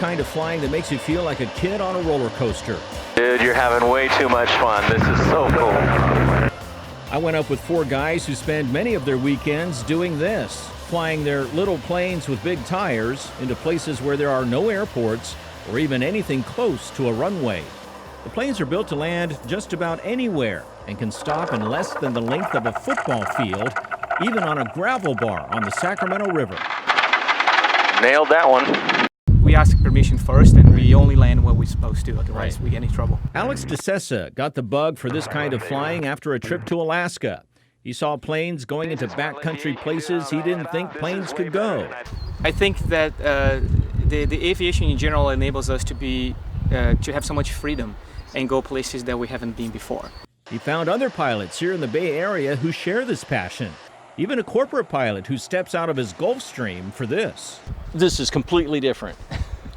kind of flying that makes you feel like a kid on a roller coaster. Dude, you're having way too much fun. This is so cool. I went up with 4 guys who spend many of their weekends doing this, flying their little planes with big tires into places where there are no airports or even anything close to a runway. The planes are built to land just about anywhere and can stop in less than the length of a football field, even on a gravel bar on the Sacramento River. Nailed that one. We ask permission first, and we only land when we're supposed to, otherwise we get in trouble. Alex DeCessa got the bug for this kind of flying after a trip to Alaska. He saw planes going into backcountry places he didn't think planes could go. I think that the aviation in general enables us to have so much freedom and go places that we haven't been before. He found other pilots here in the Bay Area who share this passion. Even a corporate pilot who steps out of his Gulfstream for this. This is completely different.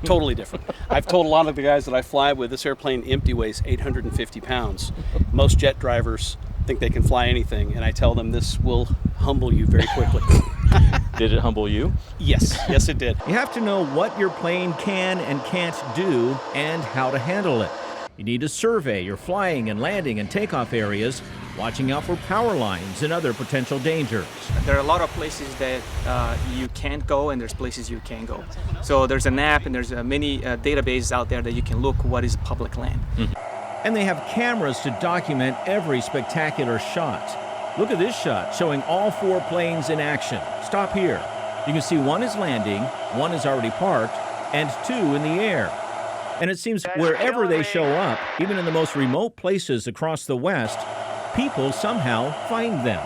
Totally different. I've told a lot of the guys that I fly with, this airplane empty weighs 850 pounds. Most jet drivers think they can fly anything, and I tell them this will humble you very quickly. Did it humble you? Yes it did. You have to know what your plane can and can't do and how to handle it. You need to survey your flying and landing and takeoff areas, watching out for power lines and other potential dangers. There are a lot of places that you can't go, and there's places you can go. So there's an app and there's many databases out there that you can look what is public land. And they have cameras to document every spectacular shot. Look at this shot showing all 4 planes in action. Stop here. You can see 1 is landing, 1 is already parked, and 2 in the air. And it seems wherever they show up, even in the most remote places across the West, people somehow find them.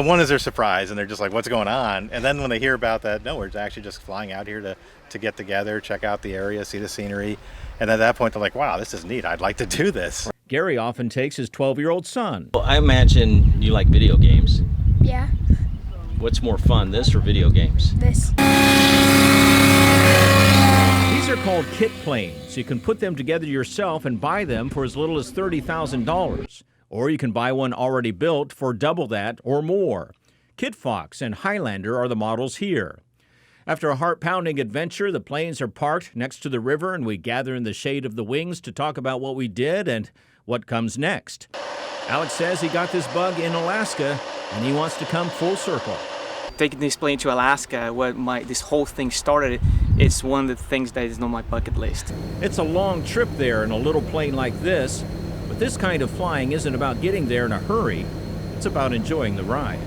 One is their surprise, and they're just like, what's going on? And then when they hear about that, no, we're actually just flying out here to get together, check out the area, see the scenery. And at that point, they're like, wow, this is neat. I'd like to do this. Gary often takes his 12-year-old son. Well, I imagine you like video games. Yeah, What's more fun, this or video games? this. These are called kit planes. You can put them together yourself and buy them for as little as $30,000. Or you can buy one already built for double that or more. Kitfox and Highlander are the models here. After a heart-pounding adventure, the planes are parked next to the river and we gather in the shade of the wings to talk about what we did and what comes next. Alex says he got this bug in Alaska and he wants to come full circle. Taking this plane to Alaska, this whole thing started, it's one of the things that is on my bucket list. It's a long trip there in a little plane like this, but this kind of flying isn't about getting there in a hurry. It's about enjoying the ride.